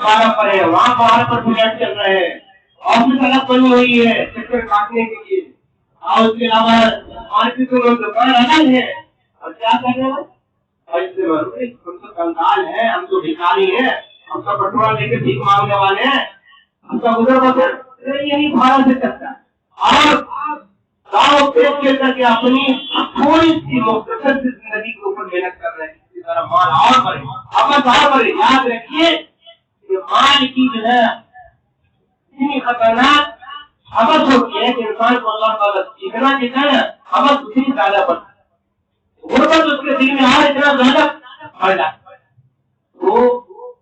پر ہے، وہاں پہاڑ پر پروجیکٹ چل رہے ہیں، آفس الگ بنی ہوئی ہے چکر کاٹنے کے لیے، اور اس کے علاوہ مارکیٹ میں دکان الگ ہے، اور کیا کر رہے ہیں ہم تو کنگال ہیں، ہم تو بھکاری ہیں، ہم تو بٹوارا لے کے بھیک مانگنے والے ہیں، ہم کا گزر بسر یہی بھارت سے چلتا ہے، اور گاؤں پیش لے کر کے اپنی تھوڑی سی مختصر زندگی کے اوپر محنت کر رہے ہیں، اسی طرح مال اور بڑھے، اب اور بڑھے۔ یاد رکھیے کہ مال کی جو ہے اتنی خطرناک حبس ہوتی ہے کہ انسان کو اللہ تعالیٰ سیکھنا چاہتا ہے، حبس اتنی زیادہ بڑھتی ہے، غربت اس کے دل میں آ اتنا زیادہ بڑھ جاتا ہے۔ تو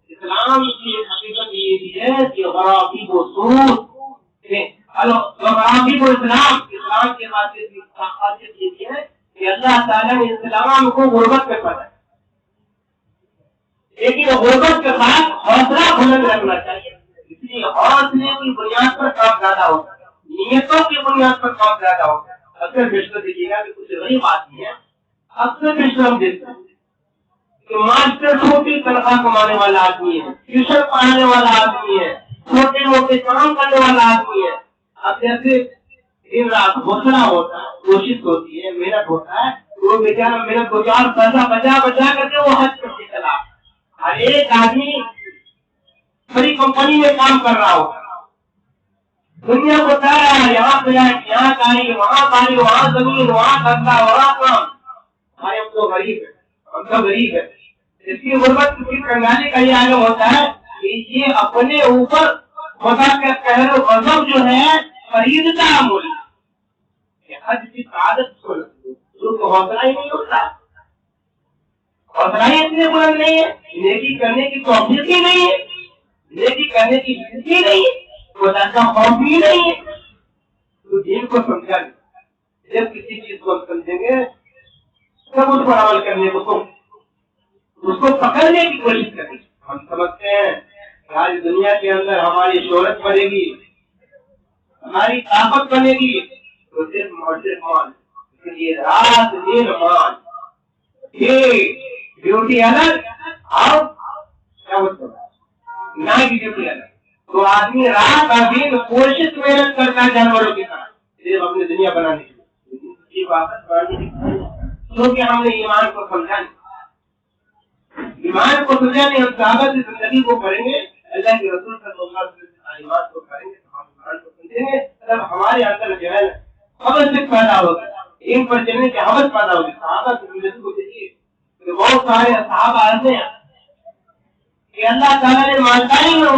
اسلام کی حقیقت یہ بھی ہے کہ غرابی و سود غرابی و اسلام کی خاصیت یہ بھی ہے کہ اللہ تعالیٰ نے اسلام کو غربت میں پڑھا ہے، لیکن غربت کے ساتھ حوصلہ بلند رکھنا چاہیے، اس لیے حوصلے کی بنیاد پر کام زیادہ ہوتا ہے، نیتوں کی بنیاد پر کام زیادہ ہوتا ہے۔ اکثر بیشتر دیکھیے گا کہ کچھ غریب آدمی ہے، اکثر بیشتر ہم دیکھتے ہیں کہ ماسٹر چھوٹی تنخواہ کمانے والا آدمی ہے، ٹیوشن پڑھانے والا آدمی ہے، چھوٹے موٹے کام کرنے والا آدمی ہے، اب جیسے دن رات حوصلہ ہوتا ہے، کوشش ہوتی ہے، محنت ہوتا ہے، وہ بیچارہ محنت دو چار پیسہ بچا کر کے وہ حج کرتے چلا۔ ہر ایک آدمی بڑی کمپنی میں کام کر رہا ہوتا ہے، دنیا کو کہہ رہا ہے یہاں فلیٹ، یہاں گاڑی، وہاں گاڑی، وہاں زمین، وہاں دھندا، وہاں کام۔ ہم تو غریب ہیں، ہم تو غریب ہے۔ اس کی غربت کی کنگالی کا یہ عالم ہوتا ہے کہ یہ اپنے اوپر خدا کا قہر و غضب جو ہے خریدتا عمل ہے، حج کی عادت کو حوصلہ ہی نہیں ہوتا، حوصلہ ہی اتنے بلند نہیں ہے، نیکی کرنے کی توفیق ہی نہیں ہے، نیکی کرنے کی حص ہی نہیں ہے، خدا کا خوف ہی نہیں ہے۔ تو دین کو سمجھا نہیں، جب کسی چیز کو سمجھیں گے سب اس پر عمل کرنے کو، اس کو پکڑنے کی کوشش کریں۔ ہم سمجھتے ہیں کہ آج دنیا کے اندر ہماری شہرت بڑھے گی، ہماری طاقت بنے گی، تو صرف مال، اس لیے رات دن مال، یہ ڈیوٹی الگ اور کیا مطلب نہ کی ڈیوٹی الگ۔ تو آدمی رات اور دن کوشش محنت کرتا ہے جانوروں کی طرح صرف اپنی دنیا بنانے کے لیے، واپس بڑھنے کی، کیونکہ ہم نے ایمان کو سمجھا نہیں، ایمان کو سمجھا نہیں۔ ہم صحابہ کی زندگی کو پڑھیں گے، اللہ کے رسول صلی اللہ علیہ وسلم کی تعلیمات کو پڑھیں گے، ہم ایمان کو سمجھیں گے، تب ہمارے اندر جو ہے حوث پیدا ہوگا، ان پر چلنے کی حوث پیدا ہوگی۔ صحابہ کی زندگی کو دیکھیے کہ بہت سارے صحابہ ایسے ہیں کہ اللہ تعالیٰ نے مالداری میں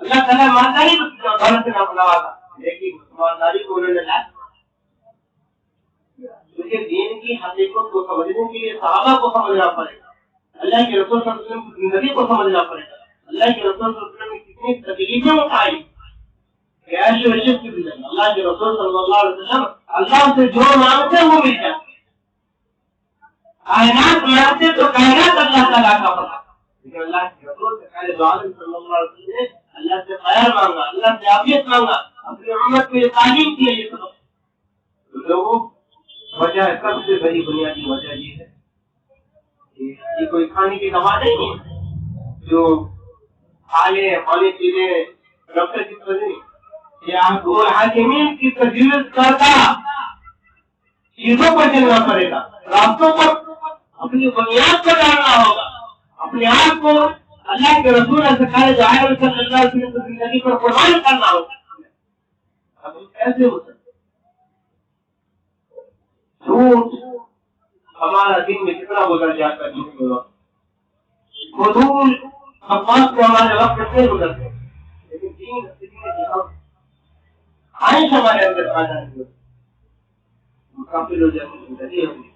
اللہ تعالیٰ مالداری میں دولت سے نوازا، لیکن مالداری کو انہوں نے لایا، کیونکہ دین کی حقیقت کو سمجھنے کے لیے صحابہ کو سمجھنا پڑے گا، اللہ کے رسول صلی اللہ علیہ وسلم کی زندگی کو سمجھنا پڑے گا، اللہ کے رسول صلی اللہ علیہ وسلم نے کتنی تکلیفیں اٹھائی، عیش و عشرت کی زندگی، اللہ کے رسول صلی اللہ علیہ وسلم اللہ سے جو مانگتے ہیں وہ مل جاتے، کائنات مانگتے تو کائنات اللہ تعالیٰ کا پتہ، لیکن اللہ کے رسول سے پہلے دو عالم صلی اللہ علیہ وسلم نے اللہ سے خیر مانگا، اللہ سے عافیت مانگا، اپنی امت کو یہ تعلیم کی ہے۔ یہ سب لوگوں وجہ سب سے بڑی بنیادی وجہ یہ ہے کہ یہ کوئی کھانے کی دوا نہیں ہے جو کھا لے پانی پی لے ڈاکٹر کی وجہ نہیں، یہ آپ کو حاکمین کی تجویز کرتا چیزوں پر چلنا پڑے گا، راستوں پر اپنی بنیاد پر ڈالنا ہوگا، اپنے آپ کو اللہ کے رسول صلی اللہ علیہ وسلم کی زندگی پر قربان کرنا ہوگا۔ اب کیسے ہو سکتا؟ جھوٹ ہمارا دن میں کتنا گزر جاتا ہے، جھوٹ میں وقت فضول بکواس کو ہمارے وقت کتنے گزرتے ہیں، لیکن دین خواہش ہمارے اندر پیدا نہیں ہوتی، کافی ہو جاتی زندگی ہوگی،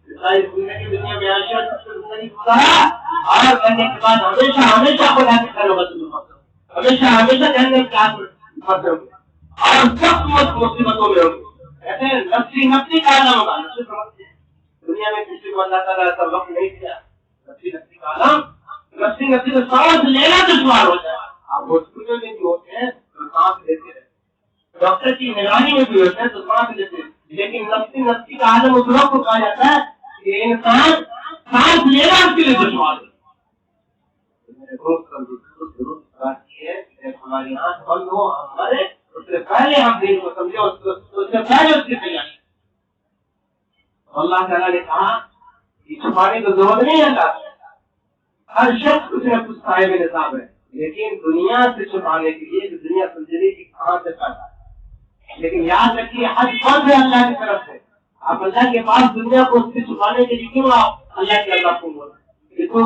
دنیا میں عاشق زندگی گزارا اور کرنے کے بعد ہمیشہ ہمیشہ خدا کے خلوت میں ہمیشہ ہمیشہ جہنم کے ہاتھ میں پھنسے ہوگے اور سخت مصیبتوں میں ہوگے۔ کہتے ہیں نفسی کا عالم ہوگا، نفسی سمجھتے ہیں دنیا میں کسی کو اللہ تعالیٰ ایسا وقت نہیں دیا، نفسی کا عالم، نفسی کو سانس لینا دشوار ہو جائے۔ آپ ہاسپٹل میں بھی ہوتے ہیں تو سانس لیتے رہتے، ڈاکٹر کی نگرانی میں بھی ہوتے ہیں تو سانس لیتے ہیں، لیکن نفسی کا عالم اس وقت کو کہا جاتا ہے کہ انسان سانس لینا اس کے لیے دشوار ہے۔ یہاں سے بند ہو ہم مرے اس سے پہلے ہم دین کو سمجھے اس سے پہلے اس کی تیاری. اللہ تعالیٰ نے کہا کہ چھپانے کی ضرورت نہیں ہے. ہر شخص کچھ نہ کچھ صاحب نصاب ہے, لیکن دنیا سے چھپانے کے لیے دنیا سمجھنے کی کہاں سے پیدا ہے. لیکن یاد رکھیے حج فرض ہے اللہ کی طرف سے. آپ اللہ کے پاس دنیا کو اس سے چھپانے کے لیے کیوں آؤ؟ اللہ کے اللہ کو بولا یہ تو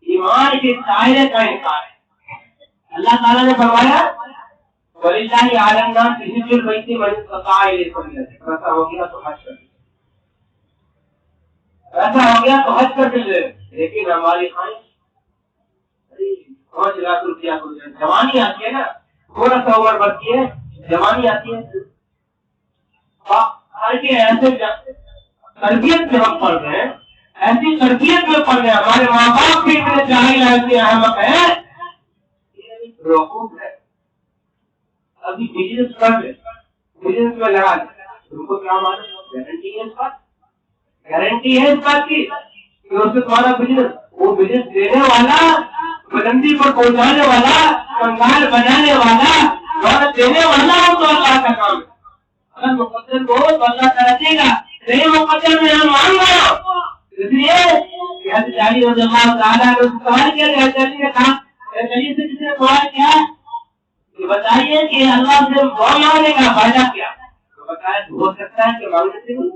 ایمان کے دائرے کا انکار ہے. اللہ تعالیٰ نے فرمایا وَلِلَّهِ عَلَى النَّاسِ حِجُّ الْبَيْتِ مَنِ اسْتَطَاعَ إِلَيْهِ سَبِيلًا. ایسا ہو گیا تو حج کر, ایسا ہو گیا تو حج کر لے. لیکن ہماری خواہش 5 لاکھ روپیہ کو جوانی آتی ہے نا, تھوڑا سا عمر بڑھتی ہے جوانی آتی ہے, ایسے تربیت میں ہم پڑھ رہے ہیں, ایسی تربیت میں پڑھ رہے ہیں, ہمارے ماں باپ بھی اتنے جاہل ایسے احمق ہے, بیوقوف ہے. ابھی بزنس کر رہے, بزنس میں لگا دیں, تم کو کیا معلوم گارنٹی ہے اس بات, گارنٹی ہے اس بات کی کہ اس سے تمہارا بزنس, وہ بزنس دینے والا, بلندی پر پہنچانے والا, کنگال بنانے والا, دولت دینے والا ہو تو اللہ کا کام ہے. اگر مقدر کو تو اللہ تعالیٰ دے گا, نہیں مقدر میں ہم مان گا. اس لیے کہ حضرت علی رضی اللہ تعالیٰ نے سوال کیا, حضرت علی نے کہا, حضرت علی سے کسی نے سوال کیا کہ بتائیے کہ اللہ سے دعا مانگنے کا فائدہ کیا؟ تو بتایا ہو سکتا ہے کہ مانگنے سے نہیں,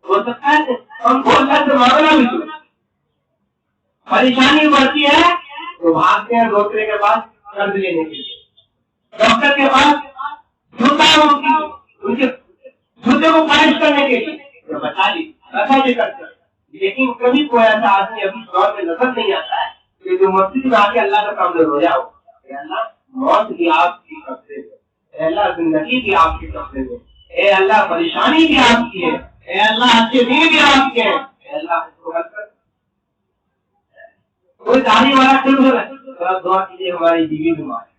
ہو سکتا ہے کہ ہم بہت سے مانگنا بھی تو پریشانی بڑھتی ہے تو بھاگتے ہیں ڈاکٹر کے پاس قرض لینے کے لیے, ڈاکٹر کے پاس ان کے جوتے کو پالش کرنے کے لیے بتا دی ایسا بھی کرتے. لیکن کبھی کوئی ایسا آدمی ابھی دور میں نظر نہیں آتا ہے کہ جو مسجد میں آ کے اللہ کا کام ہو جاؤ, اللہ موت بھی آپ کی قبضے میں, اے اللہ زندگی بھی آپ کی قبضے میں, اے اللہ پریشانی بھی آپ کی ہے, اے اللہ اچھے دن بھی آپ کے ہیں, اے اللہ اس کو حل کر. کوئی داڑھی والا کیوں ہو رہا ہے, دعا کیجیے ہماری بیوی بیمار ہے,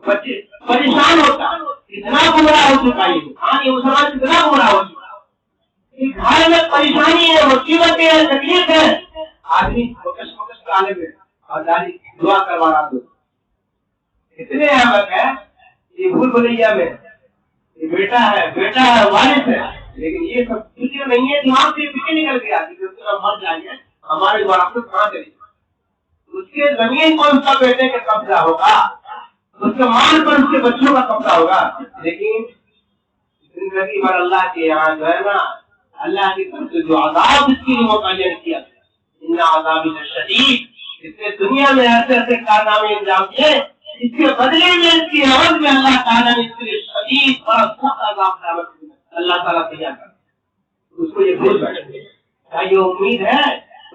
بچے پریشان ہوتا, اتنا گمراہ ہو چکا ہے, ہاں یہ سماج اتنا گمراہ ہو چکا ہے, گھر میں پریشانی ہے, مصیبت ہے, تکلیف ہے, آدمی مکش ڈالے میں اور داڑھی دعا کروا رہا دو. اتنے احمد ہے یہ بھول بھلیا میں یہ بیٹا ہے وارث ہے, لیکن یہ سب فکر نہیں ہے, دماغ سے فکر نکل گیا کہ مر جائیں گے ہماری وراثت کہاں چلی, اس کے زمین پر اس کا بیٹے کا قبضہ ہوگا, اس کے مال پر اس کے بچوں کا قبضہ ہوگا. لیکن زندگی بھر اللہ کے یہاں جو ہے نا, اللہ کی طرف سے جو عذاب اس کے لیے متعین کیا, ان عذاب شدید, اس نے دنیا میں ایسے ایسے کارنامے انجام دیے, اس کے بدلے میں اس کی عوض میں اللہ تعالیٰ نے اس کے لیے شدید بڑا سخت عذاب اللہ تعالیٰ تیار کر اس کو یہ بھول بیٹھے. کیا یہ امید ہے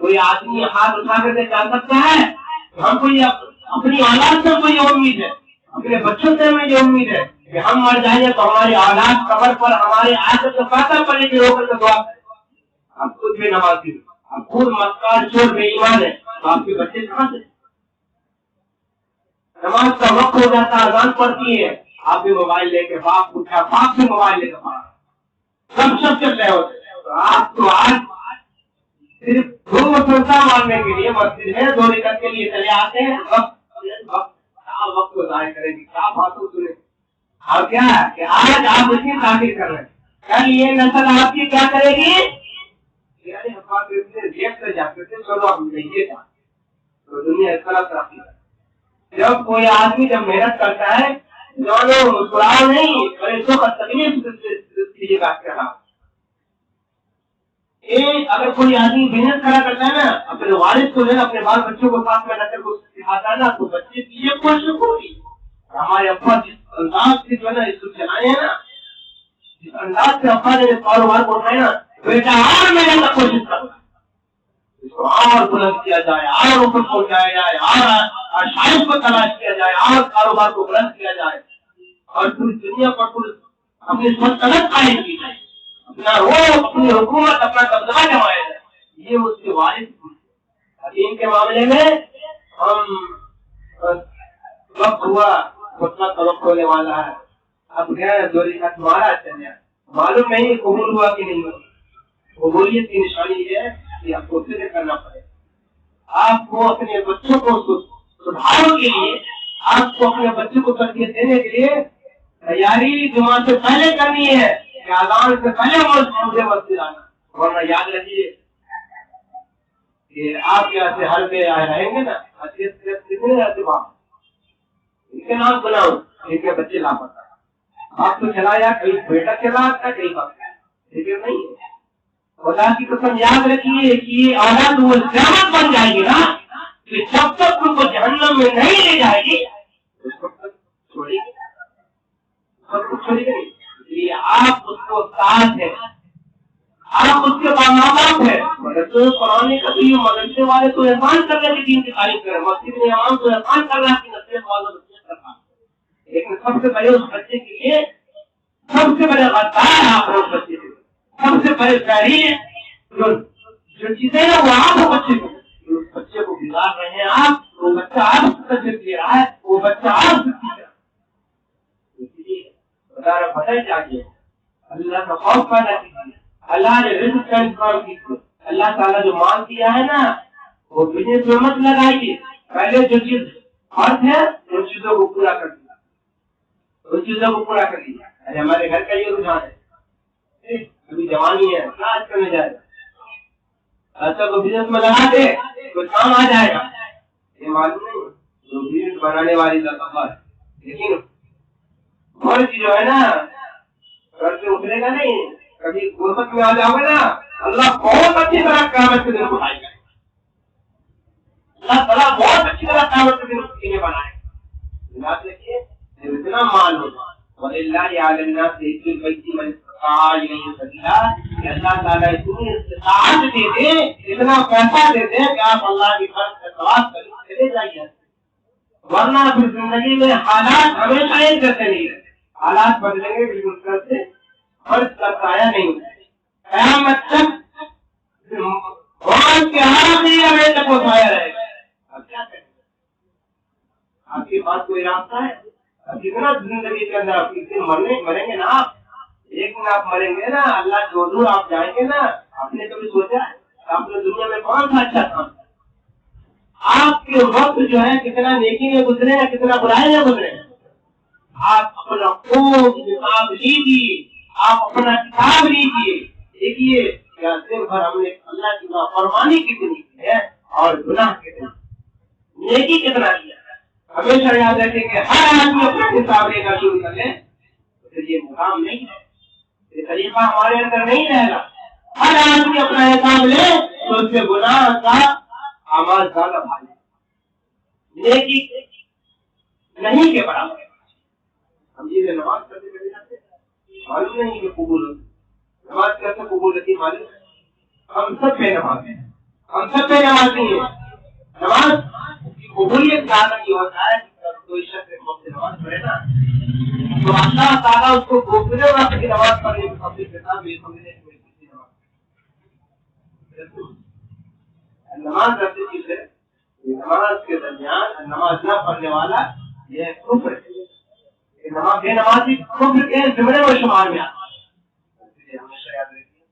کوئی آدمی ہاتھ اٹھا کر کے جان سکتا ہے؟ ہم کو یہ اپنی اولاد سے کوئی امید ہے, اپنے بچوں سے ہمیں یہ امید ہے کہ ہم مر جائیں گے تو ہماری اولاد قبر پر ہمارے آخر سے پاتا پڑے گی, رو کر کے دعا کریں. آپ خود بھی نمازی, آپ خود مکار چور بے ایمان ہے, تو آپ کے بچے کہاں سے؟ نماز کا وقت ہو جاتا, اذان پڑتی ہے, آپ بھی موبائل لے کے, باپ اٹھا باپ سے موبائل لے کے پڑھا, سب چل رہے ہوتے. آپ تو آج صرف دو سنسا ماننے کے لیے مسجد میں 2 رکعت کے لیے چلے آتے ہیں, وقت کو ضائع کریں گے, کیا باتوں سنے. اور کیا کہ آج آپ اس کی تعمیر کر رہے ہیں, کل یہ نسل آپ کی کیا کرے گی؟ دیکھتے جاتے تھے, چلو ہم یہ تھا تو دنیا اس طرح ترقی ہے. جب کوئی آدمی جب محنت کرتا ہے, دونوں مسکراؤ نہیں, تکلیف کیجیے بات کر رہا. اگر کوئی آدمی بزنس کھڑا کرتا ہے نا, اپنے والد کو لینا, اپنے بال بچوں کو ساتھ میں رکھ کر سکھاتا ہے نا, تو بچے کی یہ کوشش ہوگی ہمارے ابا جس انداز سے جو ہے نا اس کو چلائے ہیں نا, جس انداز سے ابا نے کاروبار کو اٹھائے نا, بیٹا اور محنت کا کوشش کرتا ہے اس کو اور بلند کیا جائے, اور اوپر پہنچایا جائے, اور شاید کو تلاش کیا جائے, اور کاروبار کو بلند کیا جائے, اور پوری دنیا پر پوری اپنی سلطنت قائم کی جائے, اپنا وہ اپنی حکومت اپنا قبضہ جمایا جائے. یہ اس کے والد حکیم کے معاملے میں ہم وقت ہوا اتنا توقع ہونے والا ہے. اب گیا 2 رکعت مارا چلے, معلوم نہیں قبول ہوا کہ نہیں ہوا. قبولیت کی نشانی یہ ہے کہ آپ کو فکر کرنا پڑے. آپ کو اپنے بچوں کو سدھاروں کے لیے آپ کو اپنے بچے کو تربیت دینے کے لیے تیاری جمعہ سے پہلے کرنی ہے کہ اذان سے پہلے مجھے مسجد آنا، ورنہ یاد رکھیے کہ آپ یہاں سے ہر پہ آئے رہیں گے نا، کتنے رہتے وہاں ان کے نام بناؤ، ان کے بچے لاپتا، آپ تو چلایا کئی بیٹا چلا تھا کئی بات لیکن نہیں ہے۔ خدا کی قسم یاد رکھیے کہ یہ اولاد وہ قیامت بن جائے گی نا کہ جب تک ان کو جہنم میں نہیں لے جائے گی اس وقت تک چھوڑے گی، سب کچھ چھوڑے گی۔ اس لیے آپ اس کو ساتھ ہے، آپ اس کے ماں باپ ہے، مدرسے پڑھانے کا بھی مدرسے والے تو احسان کر رہے ہیں دین کی تعریف کریں، مسجد میں امام تو احسان کر رہا ہے کہ نصیحت والوں نصیحت کرنا، لیکن سب سے پہلے اس بچے کے لیے سب سے بڑے غدار ہے آپ اس بچے کے، سب سے بڑے تحریر جو چیزیں ہیں وہ آپ کو بچے کو، اس بچے کو بگاڑ رہے ہیں آپ، وہ بچہ آپ سے تجربہ لے رہا ہے، وہ بچہ آپ سے سیکھ رہا ہے۔ اس لیے بتا رہا پتہ چاہیے اللہ کا خوف پیدا کیجیے، اللہ نے رزق کا انتظام کیجیے، اللہ تعالیٰ جو مال دیا ہے نا وہ بزنس میں مت لگائیے، پہلے جو چیز فرض ہے ان چیزوں کو پورا کر دیا، ان چیزوں کو پورا کر دیا۔ ارے ہمارے گھر کا یہ رجحان ہے، ابھی جوانی ہے کیا آج کرنے جائے گا، ایسا کو بزنس میں لگا دے کوئی کام آ جائے گا، یہ معلوم نہیں جو بزنس بنانے والی اللہ ہے، لیکن اور چیز جو ہے نا گھر سے اترے گا نہیں، کبھی غربت میں آ جاؤ گے نا اللہ بہت اچھی طرح قیامت کے دن اٹھائے گا، اللہ تعالیٰ بہت اچھی طرح قیامت کے دن اس بنائے گا۔ یاد رکھیے جب اتنا مال ہوگا وَلِلَّهِ عَلَى النَّاسِ حِجُّ الْبَيْتِ مَنِ اسْتَطَاعَ إِلَيْهِ سَبِيلًا، کہ اللہ تعالیٰ اتنی استطاعت دے دے، اتنا پیسہ دے دے کہ آپ اللہ کی طرف سے طواف کر چلے جائیے، ورنہ پھر زندگی میں حالات ہمیشہ ایک جیسے نہیں رہتے، حالات بدلیں گے بالکل طرح سے، فرض کا سایہ نہیں ہوتا، قیامت تک قرآن کے آخری آنے تک وہ سایہ رہے گا۔ اب کیا کریں، آپ کے پاس کوئی راستہ ہے؟ کتنا زندگی کے اندر آپ کتنے مریں گے نا، آپ ایک دن آپ مریں گے نا، اللہ جو دور آپ جائیں گے نا، آپ نے کبھی سوچا ہے آپ نے دنیا میں کون سا اچھا کام، آپ کے وقت جو ہے کتنا نیکی میں گزرے ہیں کتنا برائی میں گزرے ہیں، آپ اپنا خوب کتاب لیجیے، آپ اپنا کتاب لیجیے، دیکھیے کیا دن بھر ہم نے اللہ کی نافرمانی کتنی کی ہے اور گناہ کتنا، نیکی کتنا کیا ہے۔ ہمیشہ یاد رکھیں کہ ہر آدمی اپنا حساب لینا شروع کر لیں تو یہ مقام نہیں ہے، یہ طریقہ ہمارے اندر نہیں رہے گا، ہر آدمی اپنا حساب لے تو اس کے گناہ کا آواز زیادہ بھاری، نیکی نہیں کے برابر۔ ہم یہ نماز کرتے چلے جاتے معلوم نہیں کہ قبول ہوتی، نماز کیسے قبول ہوتی معلوم ہے، ہم سب بے نماز ہیں، ہم سب بے نماز نہیں ہیں، نماز کی قبولیت کا عالم یہ ہوتا ہے کہ کوئی شخص وقت نماز پڑھے نا تو اللہ تعالیٰ اس کو دوسرے وقت کی نماز پڑھنے کی توفیق دیتا ہے، سمجھنے کی کوئی کسی نماز ایسی چیز ہے، نماز کے درمیان نماز نہ پڑھنے والا یہ کفر ہے، نماز بے نمازی کفر کے زمرے میں شمار میں آتا ہے، اس لیے ہمیشہ یاد رکھیے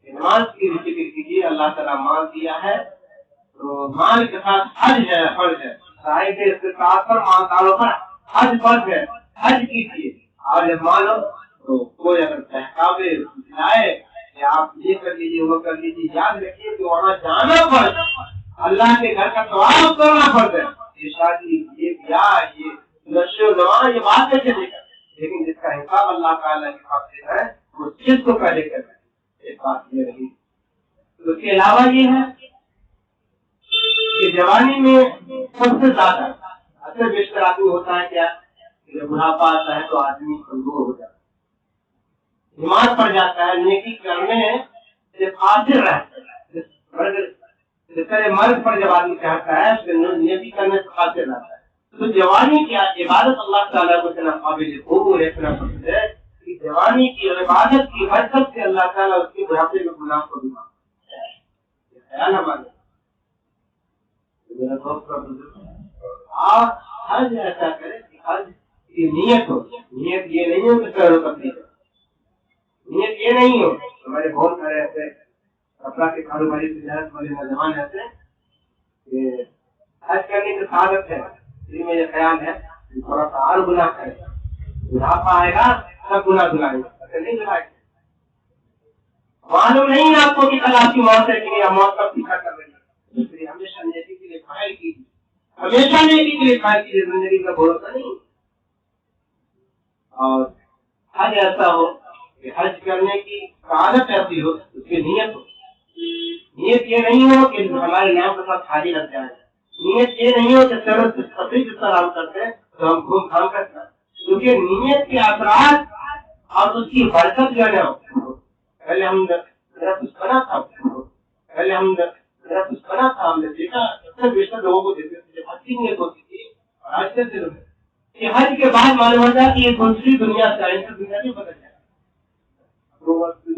کہ نماز کی فکر کیجیے، اللہ تعالیٰ مال دیا ہے تو مال کے ساتھ حج ہے، فرض ہے، صاحب استطاعت پر مالداروں پر حج فرض ہے، حج کیجیے، اور جب مال ہو تو کوئی اگر بہکاوے دلائے کہ آپ یہ کر لیجیے وہ کر لیجیے، یاد رکھیے کہ وہاں جانا فرض، اللہ کے گھر کا طواف کرنا فرض ہے، یہ شادی یہ بیاہ یہ نشو و نما یہ بات نہیں چلے گا، لیکن جس کا حساب اللہ تعالیٰ کے پاس سے ہے وہ چیز کو پہلے کرنا ہے، ایک بات یہ رہی۔ اس کے علاوہ یہ ہے کہ جوانی میں سب سے زیادہ اثر بیشتر آدمی ہوتا ہے کیا، جب بڑھاپا آتا ہے تو آدمی کمزور ہو جاتا ہے، نماز پڑ جاتا ہے، نیکی کرنے سے قاصر رہتا ہے، جس طرح مرد پر جب آدمی چاہتا ہے پھر نیکی کرنے سے قاصر رہتا ہے، تو جوانی کی عبادت اللہ تعالیٰ کو اتنا قابل قبول ہے، اتنا پسند ہے کہ جوانی کی عبادت کی برکت سے اللہ تعالیٰ اس کے بڑھاپے میں گناہ کو بھی معاف کرتا ہے، یہ خیال ہمارا آپ حج ایسا کریں کہ حج کی نیت ہو، نیت یہ نہیں ہو کہ پیروں تکلیف، نیت یہ نہیں ہو، ہمارے بہت سارے ایسے کپڑا کے کاروباری تجارت والے نوجوان ایسے کہ حج کرنے کی سعادت ہے یہ میرے خیال ہے تھوڑا سا اور گناہ کرے، بڑھاپا آئے گا سب گناہ دلائیں گے، ایسے نہیں دلائیں گے۔ معلوم نہیں آپ کو کہ کل آپ کی موت ہے کہ نہیں، موت کا پیچھا کر رہی ہے، اس لیے ہمیشہ نیکی کے لیے کھائے کیجیے، ہمیشہ نیکی کے لیے کھائے کیجیے، زندگی کا بھروسہ نہیں۔ اور حج ایسا ہو کہ حج کرنے کی عادت ایسی ہو، اس کی نیت ہو، نیت یہ نہیں ہو کہ ہمارے نام کے ساتھ حاجی لگ جائے، نیت یہ نہیں ہو کہ سر تفریح جس طرح ہم کرتے ہیں تو ہم گھوم گھام کر کریں، کیونکہ نیت کے اثرات اور اس کی برکت جو ہے نا، پہلے ہم بنا تھا، پہلے ہم بنا تھا، ہم نے دیکھا اکثر بیشتر لوگوں کو دیکھتے تھے حج کی نیت ہوتی تھی، اور آج کے دنوں میں کہ حج کے بعد معلوم ہوتا ہے کہ یہ دوسری دنیا سے دنیا نہیں بدل جائے،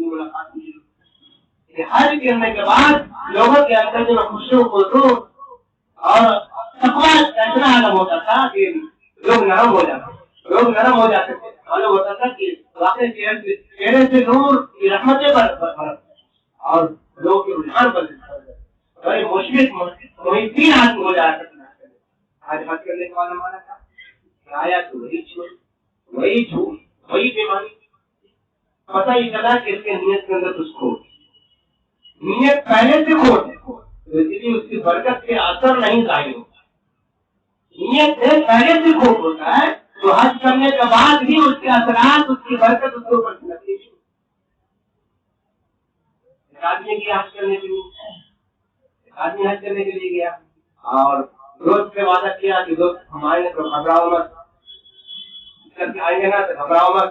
ملاقات کی حج کرنے کے بعد لوگوں کے اندر جو خوشیوں کو تو اور تقویٰ اتنا عالم ہوتا تھا کہ لوگ نرم ہو جاتے تھے، معلوم ہوتا تھا کہ واقعی چہرے سے نور کی رحمتیں اور لوگ کے رجحان بدل بڑے مشکل محیطین آدمی ہو جایا کرتے ہیں۔ آج حج کرنے کا مانا تھا کہ آیا تو وہی جھوٹ وہی بیماری، پتہ ہی چلا کہ اس کے نیت کے اندر کچھ کھوٹ، نیت پہلے سے کھوٹ ہے، اس لیے اس کی برکت کے اثر نہیں ظاہر ہوتا، نیت سے پہلے سے کھوٹ ہوتا ہے تو حج کرنے کے بعد بھی اس کے اثرات، اس کی برکت اس کے اوپر لگتی ہے۔ ایک آدمی گیا حج کرنے کے لیے، آدمی حج کرنے کے لیے گیا اور دوست سے وعدہ کیا کہ دوست ہم آئیں گے تو گھبراؤ مت، کر کے آئیں گے نا تو گھبراؤ مت،